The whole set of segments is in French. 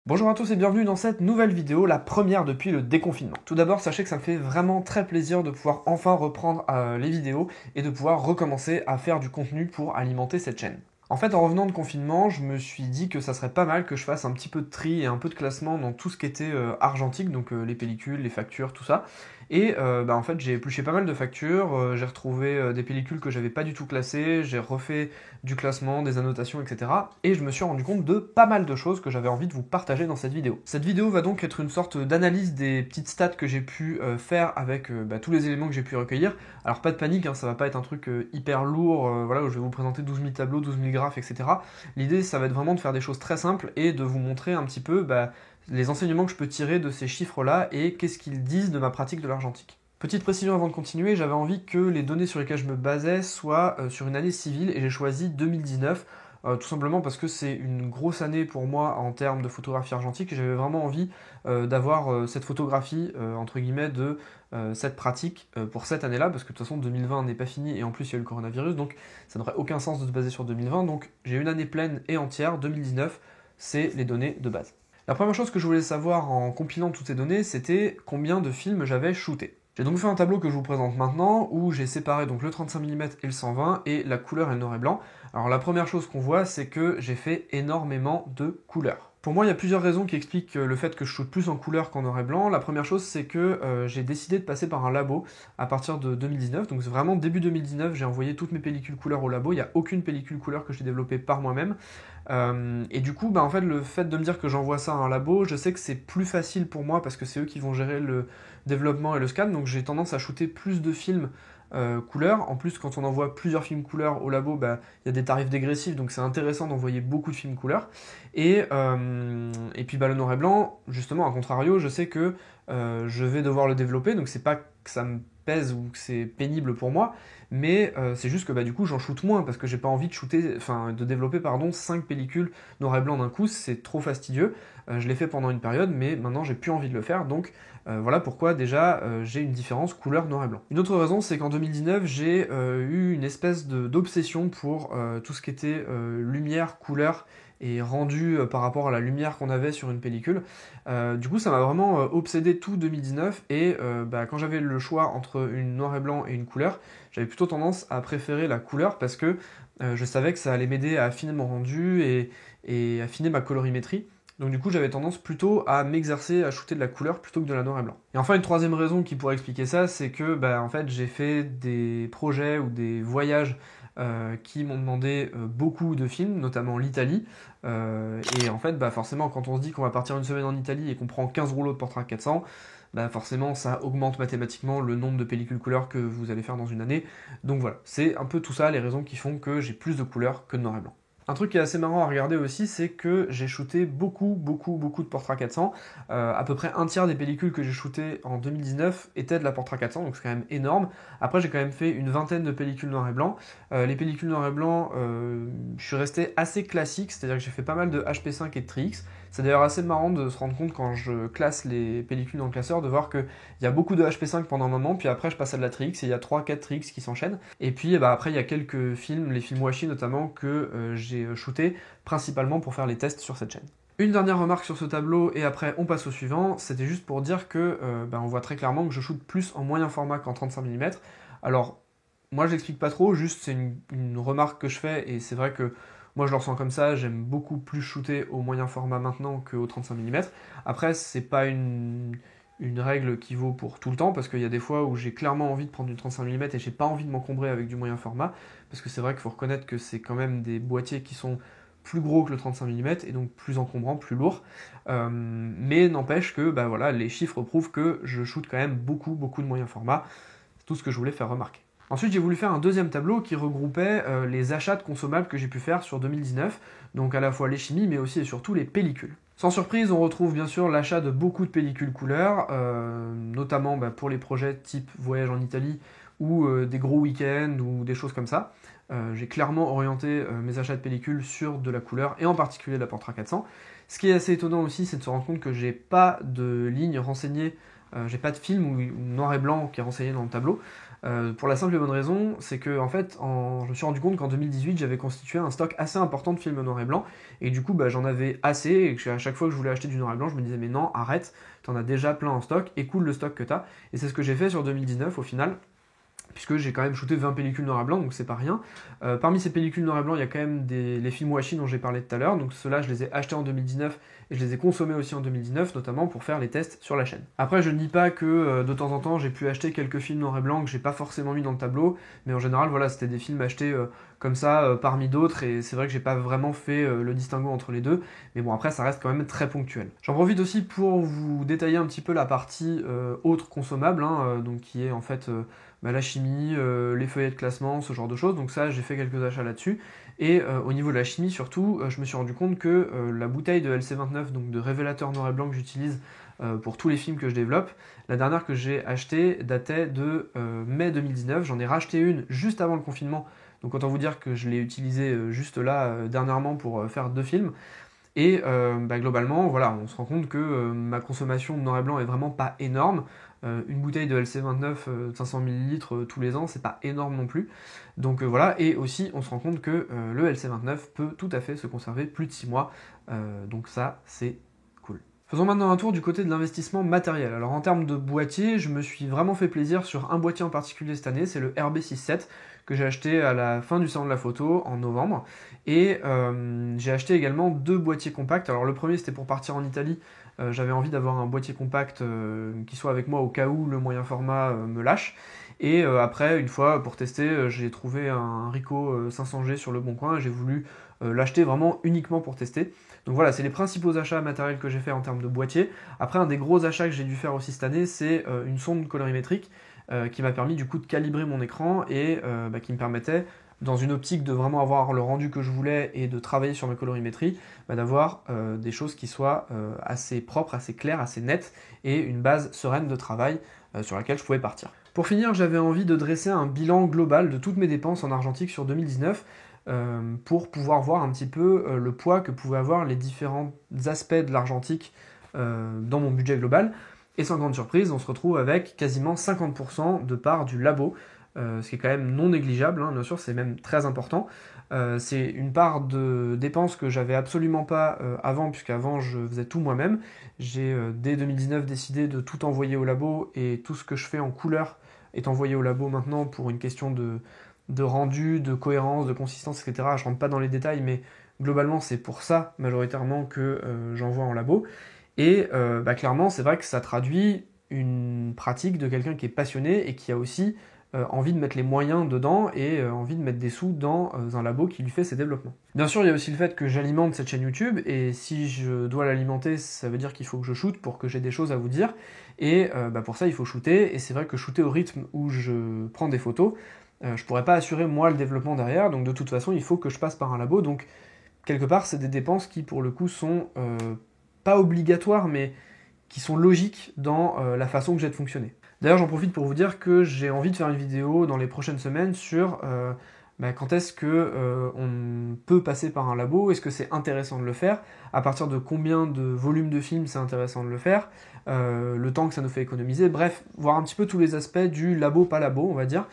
Bonjour à tous et bienvenue dans cette nouvelle vidéo, la première depuis le déconfinement. Tout d'abord, sachez que ça me fait vraiment très plaisir de pouvoir enfin reprendre les vidéos et de pouvoir recommencer à faire du contenu pour alimenter cette chaîne. En fait, en revenant de confinement, je me suis dit que ça serait pas mal que je fasse un petit peu de tri et un peu de classement dans tout ce qui était argentique, donc les pellicules, les factures, tout ça. Et en fait, j'ai épluché pas mal de factures, j'ai retrouvé des pellicules que j'avais pas du tout classées, j'ai refait du classement, des annotations, etc. Et je me suis rendu compte de pas mal de choses que j'avais envie de vous partager dans cette vidéo. Cette vidéo va donc être une sorte d'analyse des petites stats que j'ai pu faire avec tous les éléments que j'ai pu recueillir. Alors pas de panique, hein, ça va pas être un truc hyper lourd, voilà, où je vais vous présenter 12 000 tableaux, 12 000 graphes, etc. L'idée, ça va être vraiment de faire des choses très simples et de vous montrer un petit peu les enseignements que je peux tirer de ces chiffres-là et qu'est-ce qu'ils disent de ma pratique de l'argentique. Petite précision avant de continuer, j'avais envie que les données sur lesquelles je me basais soient sur une année civile et j'ai choisi 2019, tout simplement parce que c'est une grosse année pour moi en termes de photographie argentique et j'avais vraiment envie d'avoir cette photographie, entre guillemets, de cette pratique pour cette année-là, parce que de toute façon 2020 n'est pas fini et en plus il y a eu le coronavirus, donc ça n'aurait aucun sens de se baser sur 2020, donc j'ai une année pleine et entière, 2019, c'est les données de base. La première chose que je voulais savoir en compilant toutes ces données, c'était combien de films j'avais shooté. J'ai donc fait un tableau que je vous présente maintenant, où j'ai séparé donc le 35 mm et le 120, et la couleur et le noir et blanc. Alors la première chose qu'on voit, c'est que j'ai fait énormément de couleurs. Pour moi, il y a plusieurs raisons qui expliquent le fait que je shoote plus en couleur qu'en noir et blanc. La première chose, c'est que j'ai décidé de passer par un labo à partir de 2019. Donc c'est vraiment début 2019, j'ai envoyé toutes mes pellicules couleur au labo. Il n'y a aucune pellicule couleur que j'ai développée par moi-même. Et du coup, en fait, le fait de me dire que j'envoie ça à un labo, je sais que c'est plus facile pour moi parce que c'est eux qui vont gérer le développement et le scan. Donc j'ai tendance à shooter plus de films couleur. En plus, quand on envoie plusieurs films couleur au labo, il y a des tarifs dégressifs, donc c'est intéressant d'envoyer beaucoup de films couleur. Et puis le noir et blanc, justement, à contrario, je sais que je vais devoir le développer, donc c'est pas que ça me pèse ou que c'est pénible pour moi, mais c'est juste que du coup j'en shoot moins parce que j'ai pas envie de développer 5 pellicules noir et blanc d'un coup, c'est trop fastidieux. Je l'ai fait pendant une période, mais maintenant j'ai plus envie de le faire, donc voilà pourquoi déjà j'ai une différence couleur noir et blanc. Une autre raison, c'est qu'en 2019 j'ai eu une espèce d'obsession pour tout ce qui était lumière, couleur et rendu par rapport à la lumière qu'on avait sur une pellicule. Du coup, ça m'a vraiment obsédé tout 2019 et quand j'avais le choix entre une noir et blanc et une couleur, j'avais plutôt tendance à préférer la couleur parce que je savais que ça allait m'aider à affiner mon rendu et affiner ma colorimétrie. Donc du coup, j'avais tendance plutôt à m'exercer à shooter de la couleur plutôt que de la noir et blanc. Et enfin, une troisième raison qui pourrait expliquer ça, c'est que en fait, j'ai fait des projets ou des voyages qui m'ont demandé beaucoup de films, notamment l'Italie. Et en fait, forcément, quand on se dit qu'on va partir une semaine en Italie et qu'on prend 15 rouleaux de portrait 400, forcément, ça augmente mathématiquement le nombre de pellicules couleur que vous allez faire dans une année. Donc voilà, c'est un peu tout ça les raisons qui font que j'ai plus de couleurs que de noir et blanc. Un truc qui est assez marrant à regarder aussi, c'est que j'ai shooté beaucoup de Portra 400. À peu près un tiers des pellicules que j'ai shootées en 2019 étaient de la Portra 400, donc c'est quand même énorme. Après, j'ai quand même fait une vingtaine de pellicules noir et blanc. Les pellicules noir et blanc, je suis resté assez classique, c'est-à-dire que j'ai fait pas mal de HP5 et de Tri-X. C'est d'ailleurs assez marrant de se rendre compte quand je classe les pellicules dans le classeur, de voir qu'il y a beaucoup de HP5 pendant un moment, puis après je passe à de la Tri-X et il y a 3-4 Tri-X qui s'enchaînent. Et puis après il y a quelques films, les films Washi notamment, que j'ai shooté principalement pour faire les tests sur cette chaîne. Une dernière remarque sur ce tableau et après on passe au suivant, c'était juste pour dire que on voit très clairement que je shoote plus en moyen format qu'en 35 mm. Alors moi je l'explique pas trop, juste c'est une remarque que je fais et c'est vrai que moi je le ressens comme ça, j'aime beaucoup plus shooter au moyen format maintenant qu'au 35 mm. Après c'est pas une règle qui vaut pour tout le temps, parce qu'il y a des fois où j'ai clairement envie de prendre du 35 mm et j'ai pas envie de m'encombrer avec du moyen format, parce que c'est vrai qu'il faut reconnaître que c'est quand même des boîtiers qui sont plus gros que le 35 mm et donc plus encombrants, plus lourds. Mais n'empêche que voilà, les chiffres prouvent que je shoot quand même beaucoup de moyen format. C'est tout ce que je voulais faire remarquer. Ensuite, j'ai voulu faire un deuxième tableau qui regroupait les achats de consommables que j'ai pu faire sur 2019, donc à la fois les chimies, mais aussi et surtout les pellicules. Sans surprise, on retrouve bien sûr l'achat de beaucoup de pellicules couleur, notamment pour les projets type voyage en Italie ou des gros week-ends ou des choses comme ça. J'ai clairement orienté mes achats de pellicules sur de la couleur et en particulier de la Portra 400. Ce qui est assez étonnant aussi, c'est de se rendre compte que j'ai pas de ligne renseignée j'ai pas de film ou noir et blanc qui est renseigné dans le tableau. Pour la simple et bonne raison, c'est que en fait, je me suis rendu compte qu'en 2018, j'avais constitué un stock assez important de films noir et blanc, et du coup, j'en avais assez, et que à chaque fois que je voulais acheter du noir et blanc, je me disais mais non, arrête, t'en as déjà plein en stock, écoule le stock que t'as, et c'est ce que j'ai fait sur 2019 au final, puisque j'ai quand même shooté 20 pellicules noir et blanc, donc c'est pas rien. Parmi ces pellicules noir et blanc, il y a quand même les films Washi dont j'ai parlé tout à l'heure, donc ceux-là, je les ai achetés en 2019 et je les ai consommés aussi en 2019, notamment pour faire les tests sur la chaîne. Après, je ne dis pas que de temps en temps, j'ai pu acheter quelques films noir et blanc que j'ai pas forcément mis dans le tableau, mais en général, voilà, c'était des films achetés comme ça parmi d'autres, et c'est vrai que j'ai pas vraiment fait le distinguo entre les deux, mais bon, après, ça reste quand même très ponctuel. J'en profite aussi pour vous détailler un petit peu la partie autres consommables, donc qui est en fait la chimie, les feuillets de classement, ce genre de choses. Donc ça, j'ai fait quelques achats là-dessus. Et au niveau de la chimie, surtout, je me suis rendu compte que la bouteille de LC29, donc de révélateur noir et blanc que j'utilise pour tous les films que je développe, la dernière que j'ai achetée datait de mai 2019. J'en ai racheté une juste avant le confinement. Donc autant vous dire que je l'ai utilisée juste là, dernièrement, pour faire 2 films. Et globalement, voilà, on se rend compte que ma consommation de noir et blanc est vraiment pas énorme. Une bouteille de LC29 de 500 ml tous les ans, c'est pas énorme non plus. Donc voilà, et aussi on se rend compte que le LC29 peut tout à fait se conserver plus de 6 mois. Donc ça, c'est cool. Faisons maintenant un tour du côté de l'investissement matériel. Alors en termes de boîtier, je me suis vraiment fait plaisir sur un boîtier en particulier cette année, c'est le RB67 que j'ai acheté à la fin du salon de la photo en novembre. Et j'ai acheté également 2 boîtiers compacts. Alors le premier c'était pour partir en Italie, j'avais envie d'avoir un boîtier compact qui soit avec moi au cas où le moyen format me lâche. Et après, une fois pour tester, j'ai trouvé un Ricoh 500G sur le bon coin et j'ai voulu l'acheter vraiment uniquement pour tester. Donc voilà, c'est les principaux achats matériels que j'ai fait en termes de boîtier. Après, un des gros achats que j'ai dû faire aussi cette année, c'est une sonde colorimétrique qui m'a permis du coup de calibrer mon écran et qui me permettait, dans une optique de vraiment avoir le rendu que je voulais et de travailler sur ma colorimétrie, d'avoir des choses qui soient assez propres, assez claires, assez nettes et une base sereine de travail sur laquelle je pouvais partir. Pour finir, j'avais envie de dresser un bilan global de toutes mes dépenses en argentique sur 2019 pour pouvoir voir un petit peu le poids que pouvaient avoir les différents aspects de l'argentique dans mon budget global. Et sans grande surprise, on se retrouve avec quasiment 50% de part du labo, ce qui est quand même non négligeable, bien sûr, c'est même très important. C'est une part de dépenses que j'avais absolument pas avant, puisqu'avant je faisais tout moi-même. J'ai dès 2019 décidé de tout envoyer au labo, et tout ce que je fais en couleur est envoyé au labo maintenant pour une question de rendu, de cohérence, de consistance, etc. Je rentre pas dans les détails, mais globalement c'est pour ça majoritairement que j'envoie en labo. Et clairement, c'est vrai que ça traduit une pratique de quelqu'un qui est passionné et qui a aussi envie de mettre les moyens dedans et envie de mettre des sous dans un labo qui lui fait ses développements. Bien sûr, il y a aussi le fait que j'alimente cette chaîne YouTube, et si je dois l'alimenter, ça veut dire qu'il faut que je shoote pour que j'ai des choses à vous dire. Et pour ça, il faut shooter, et c'est vrai que shooter au rythme où je prends des photos, je pourrais pas assurer moi le développement derrière, donc de toute façon, il faut que je passe par un labo. Donc quelque part, c'est des dépenses qui pour le coup sont pas obligatoires, mais qui sont logiques dans la façon que j'ai de fonctionner. D'ailleurs, j'en profite pour vous dire que j'ai envie de faire une vidéo dans les prochaines semaines sur quand est-ce que on peut passer par un labo, est-ce que c'est intéressant de le faire, à partir de combien de volumes de films c'est intéressant de le faire, le temps que ça nous fait économiser, bref, voir un petit peu tous les aspects du labo, pas labo, on va dire.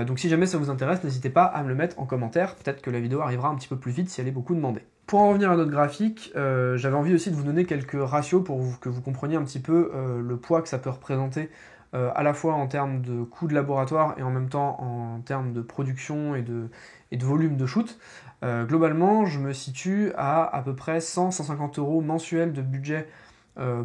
Donc si jamais ça vous intéresse, n'hésitez pas à me le mettre en commentaire, peut-être que la vidéo arrivera un petit peu plus vite si elle est beaucoup demandée. Pour en revenir à notre graphique, j'avais envie aussi de vous donner quelques ratios pour que vous compreniez un petit peu le poids que ça peut représenter à la fois en termes de coûts de laboratoire et en même temps en termes de production et de volume de shoot. Globalement, je me situe à peu près 100-150 € mensuels de budget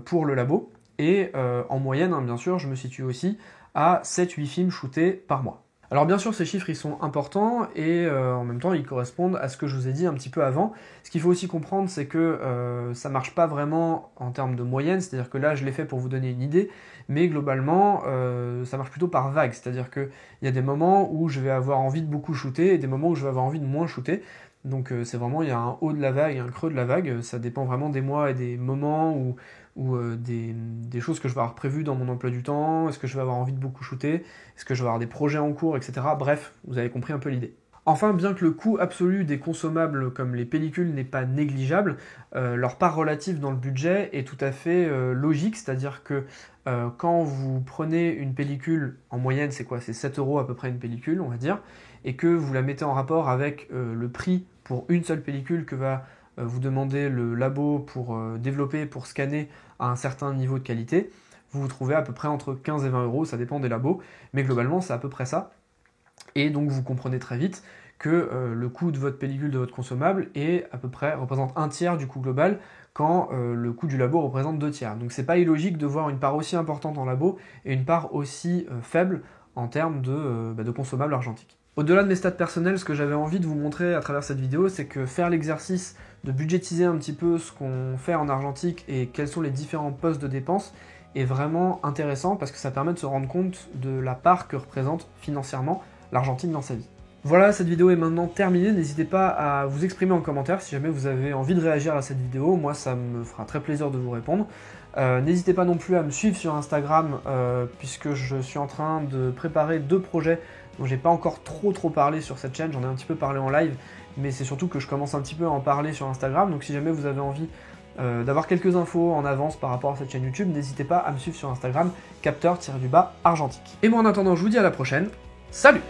pour le labo. Et en moyenne, bien sûr, je me situe aussi à 7-8 films shootés par mois. Alors bien sûr, ces chiffres, ils sont importants et en même temps, ils correspondent à ce que je vous ai dit un petit peu avant. Ce qu'il faut aussi comprendre, c'est que ça marche pas vraiment en termes de moyenne, c'est-à-dire que là, je l'ai fait pour vous donner une idée, mais globalement, ça marche plutôt par vague, c'est-à-dire qu'il y a des moments où je vais avoir envie de beaucoup shooter et des moments où je vais avoir envie de moins shooter. Donc c'est vraiment, il y a un haut de la vague et un creux de la vague, ça dépend vraiment des mois et des moments ou des choses que je vais avoir prévues dans mon emploi du temps, est-ce que je vais avoir envie de beaucoup shooter, est-ce que je vais avoir des projets en cours, etc. Bref, vous avez compris un peu l'idée. Enfin, bien que le coût absolu des consommables comme les pellicules n'est pas négligeable, leur part relative dans le budget est tout à fait logique, c'est-à-dire que quand vous prenez une pellicule, en moyenne c'est quoi? C'est 7 € à peu près une pellicule, on va dire, et que vous la mettez en rapport avec le prix pour une seule pellicule que va vous demander le labo pour développer, pour scanner à un certain niveau de qualité, vous vous trouvez à peu près entre 15 et 20 €, ça dépend des labos, mais globalement c'est à peu près ça. Et donc vous comprenez très vite que le coût de votre pellicule, de votre consommable, est à peu près, représente un tiers du coût global, quand le coût du labo représente 2 tiers. Donc c'est pas illogique de voir une part aussi importante en labo et une part aussi faible en termes de consommables argentiques. Au-delà de mes stats personnels, ce que j'avais envie de vous montrer à travers cette vidéo, c'est que faire l'exercice de budgétiser un petit peu ce qu'on fait en argentique et quels sont les différents postes de dépenses est vraiment intéressant parce que ça permet de se rendre compte de la part que représente financièrement l'Argentine dans sa vie. Voilà, cette vidéo est maintenant terminée, n'hésitez pas à vous exprimer en commentaire si jamais vous avez envie de réagir à cette vidéo, moi ça me fera très plaisir de vous répondre. N'hésitez pas non plus à me suivre sur Instagram puisque je suis en train de préparer 2 projets dont j'ai pas encore trop parlé sur cette chaîne, j'en ai un petit peu parlé en live, mais c'est surtout que je commence un petit peu à en parler sur Instagram, donc si jamais vous avez envie d'avoir quelques infos en avance par rapport à cette chaîne YouTube, n'hésitez pas à me suivre sur Instagram, capteur-argentique. Et moi en attendant, je vous dis à la prochaine, salut!